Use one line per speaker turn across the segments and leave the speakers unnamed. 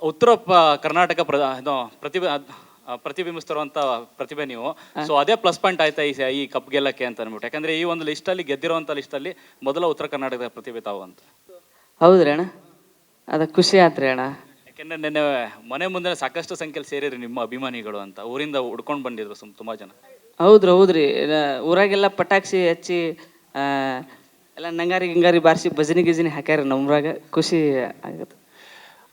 ಉತ್ತರ ಕರ್ನಾಟಕ ಇದು ಪ್ರತಿಭೆ ಪ್ರತಿಬಿಂಬಿಸ್ತಿರುವಂತ ಪ್ರತಿಭೆ ನೀವು. ಸೊ ಅದೇ ಪ್ಲಸ್ ಪಾಯಿಂಟ್ ಆಯ್ತಾ ಈ ಕಪ್ ಗೆಲ್ಲಕ್ಕೆ ಅಂತ ಅನ್ಬಿಟ್ಟು, ಯಾಕಂದ್ರೆ ಈ ಒಂದು ಲಿಸ್ಟ್ ಅಲ್ಲಿ ಗೆದ್ದಿರುವಂತ ಲಿಸ್ಟ್ ಅಲ್ಲಿ ಮೊದಲ ಉತ್ತರ ಕರ್ನಾಟಕದ ಪ್ರತಿಭೆ ತಾವು ಅಂತ.
ಹೌದ್ರಿ ಅಣ್ಣ, ಅದ ಖುಷಿ ಆತ್ರಿ ಅಣ್ಣ.
ಯಾಕೆಂದ್ರೆ ನಿನ್ನೆ ಮನೆ ಮುಂದೆ ಸಾಕಷ್ಟು ಸಂಖ್ಯೆಯಲ್ಲಿ ಸೇರಿರಿ ನಿಮ್ಮ ಅಭಿಮಾನಿಗಳು ಅಂತ, ಊರಿಂದ ಉಡ್ಕೊಂಡು ಬಂದಿದ್ರು ತುಂಬಾ ಜನ.
ಹೌದ್ರಿ ಊರಾಗೆಲ್ಲ ಪಟಾಕ್ಷಿ ಹಚ್ಚಿ ಎಲ್ಲ ನಂಗಾರಿ ಗಿಂಗಾರಿ ಬಾರಿಸಿ ಭಜನಿ ಗಿಜನಿ ಹಾಕ್ಯಾರ. ನಮ್ರಾಗ ಖುಷಿ ಆಗತ್ತೆ.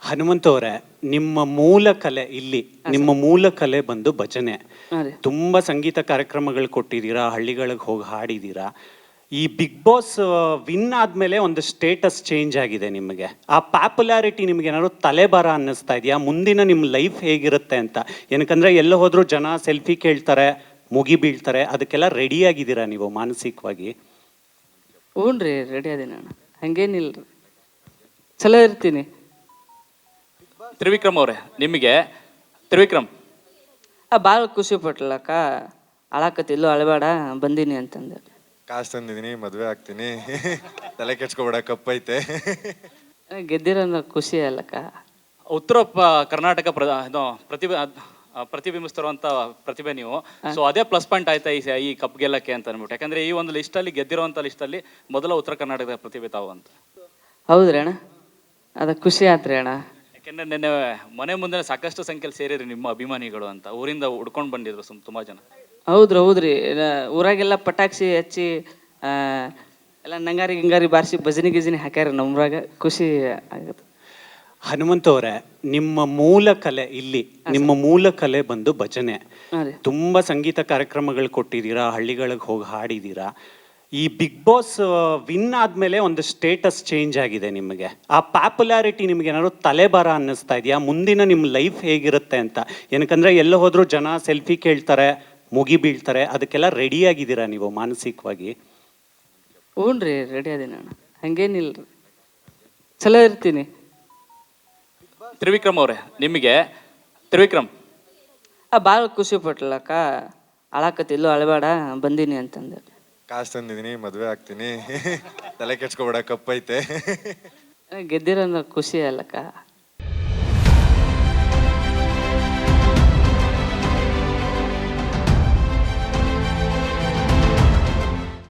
ಹನುಮಂತವ್ರೆ, ನಿಮ್ಮ ಮೂಲ ಕಲೆ ಇಲ್ಲಿ, ನಿಮ್ಮ ಮೂಲ ಕಲೆ ಬಂದು ಭಜನೆ. ತುಂಬಾ ಸಂಗೀತ ಕಾರ್ಯಕ್ರಮಗಳು ಕೊಟ್ಟಿದ್ದೀರಾ, ಹಳ್ಳಿಗಳಿಗೆ ಹೋಗಿ ಹಾಡಿದ್ದೀರಾ. ಈ ಬಿಗ್ ಬಾಸ್ ವಿನ್ ಆದ್ಮೇಲೆ ಒಂದು ಸ್ಟೇಟಸ್ ಚೇಂಜ್ ಆಗಿದೆ ನಿಮಗೆ. ಆ ಪಾಪ್ಯುಲಾರಿಟಿ ನಿಮ್ಗೆ ಏನಾದ್ರು ತಲೆಬಾರ ಅನ್ನಿಸ್ತಾ ಇದೆಯಾ? ಮುಂದಿನ ನಿಮ್ಮ ಲೈಫ್ ಹೇಗಿರುತ್ತೆ ಅಂತ. ಏನಕ್ಕಂದ್ರೆ ಎಲ್ಲ ಹೋದ್ರು ಜನ ಸೆಲ್ಫಿ ಕೇಳ್ತಾರೆ, ಮುಗಿ ಬೀಳ್ತಾರೆ, ಅದಕ್ಕೆಲ್ಲ ರೆಡಿ ಆಗಿದ್ದೀರಾ ನೀವು ಮಾನಸಿಕವಾಗಿ?
ಹ್ಞೂ ರೆಡಿ ಅದೇನ ಅಣ್ಣ, ಹಂಗೇನಿಲ್ರಿ, ಚಲೋ ಇರ್ತೀನಿ.
ತ್ರಿವಿಕ್ರಮ್ ಅವ್ರೆ, ನಿಮಗೆ ತ್ರಿವಿಕ್ರಮ್
ಭಾಳ ಖುಷಿ ಪಟ್ಲಕ್ಕ. ಅಳಾಕತ್ತಿಲ್ಲೋ ಅಳಬೇಡ ಬಂದೀನಿ ಅಂತಂದೆ.
ಕಾಸು ತಂದಿದ್ದೀನಿ, ಮದುವೆ ಆಗ್ತೀನಿ, ತಲೆ ಕೆಡ್ಸ್ಕೊಬೇಡ, ಕಪ್ಪೈತೆ.
ಗೆದ್ದಿರೋ ಖುಷಿ ಅಲ್ಲಕ್ಕ.
ಉತ್ತರ ಕರ್ನಾಟಕ ಇದು ಪ್ರತಿಬಿಂಬಿಸ್ತಿರುವಂತ ಪ್ರತಿಭೆ ನೀವು. ಸೊ ಅದೇ ಪ್ಲಸ್ ಪಾಯಿಂಟ್ ಆಯ್ತಾ ಈ ಕಪ್ ಗೆಲ್ಲಕ್ಕೆ ಅಂತ ಅನ್ಬಿಟ್ಟು, ಯಾಕಂದ್ರೆ ಈ ಒಂದು ಲಿಸ್ಟ್ ಅಲ್ಲಿ ಗೆದ್ದಿರುವಂತ ಲಿಸ್ಟ್ ಅಲ್ಲಿ ಮೊದಲ ಉತ್ತರ ಕರ್ನಾಟಕದ ಪ್ರತಿಭೆ ತಾವು ಅಂತ.
ಹೌದ್ರಿ ಅಣ್ಣ, ಅದ ಖುಷಿ ಆತ್ರಿ ಅಣ್ಣ.
ಯಾಕೆಂದ್ರೆ ನಿನ್ನೆ ಮನೆ ಮುಂದೆ ಸಾಕಷ್ಟು ಸಂಖ್ಯೆಯಲ್ಲಿ ಸೇರಿರಿ ನಿಮ್ಮ ಅಭಿಮಾನಿಗಳು ಅಂತ, ಊರಿಂದ ಉಡ್ಕೊಂಡು ಬಂದಿದ್ರು ತುಂಬಾ ಜನ.
ಹೌದ್ರಿ ಊರಾಗೆಲ್ಲ ಪಟಾಕ್ಷಿ ಹಚ್ಚಿ ಎಲ್ಲ ನಂಗಾರಿ ಗಿಂಗಾರಿ ಬಾರಿಸಿ ಭಜನಿ ಗಿಜನಿ ಹಾಕ್ಯಾರ. ನಮ್ರಾಗ ಖುಷಿ ಆಗತ್ತೆ.
ಹನುಮಂತವ್ರೆ, ನಿಮ್ಮ ಮೂಲ ಕಲೆ ಇಲ್ಲಿ, ನಿಮ್ಮ ಮೂಲ ಕಲೆ ಬಂದು ಭಜನೆ. ತುಂಬಾ ಸಂಗೀತ ಕಾರ್ಯಕ್ರಮಗಳು ಕೊಟ್ಟಿದ್ದೀರಾ, ಹಳ್ಳಿಗಳಿಗೆ ಹೋಗಿ ಹಾಡಿದ್ದೀರಾ. ಈ ಬಿಗ್ ಬಾಸ್ ವಿನ್ ಆದ್ಮೇಲೆ ಒಂದು ಸ್ಟೇಟಸ್ ಚೇಂಜ್ ಆಗಿದೆ ನಿಮಗೆ. ಆ ಪಾಪ್ಯುಲಾರಿಟಿ ನಿಮ್ಗೆ ಏನಾದ್ರು ತಲೆಬಾರ ಅನ್ನಿಸ್ತಾ ಇದೆಯಾ? ಮುಂದಿನ ನಿಮ್ಮ ಲೈಫ್ ಹೇಗಿರುತ್ತೆ ಅಂತ. ಏನಕ್ಕಂದ್ರೆ ಎಲ್ಲ ಹೋದ್ರು ಜನ ಸೆಲ್ಫಿ ಕೇಳ್ತಾರೆ, ಮುಗಿ ಬೀಳ್ತಾರೆ, ಅದಕ್ಕೆಲ್ಲ ರೆಡಿ ಆಗಿದ್ದೀರಾ ನೀವು ಮಾನಸಿಕವಾಗಿ?
ಹ್ಞೂ ರೆಡಿ ಅದೇನ ಅಣ್ಣ, ಹಂಗೇನಿಲ್ರಿ, ಚಲೋ ಇರ್ತೀನಿ.
ತ್ರಿವಿಕ್ರಮ್ ಅವ್ರೆ, ನಿಮಗೆ ತ್ರಿವಿಕ್ರಮ್
ಭಾಳ ಖುಷಿ ಪಟ್ಲಕ್ಕ. ಅಳಾಕತ್ತಿಲ್ಲೋ ಅಳಬೇಡ ಬಂದೀನಿ ಅಂತಂದೆ.
ಕಾಸು ತಂದಿದ್ದೀನಿ, ಮದುವೆ ಆಗ್ತೀನಿ, ತಲೆ ಕೆಡ್ಸ್ಕೊಬೇಡ, ಕಪ್ಪೈತೆ.
ಗೆದ್ದಿರೋ ಖುಷಿ ಅಲ್ಲಕ್ಕ.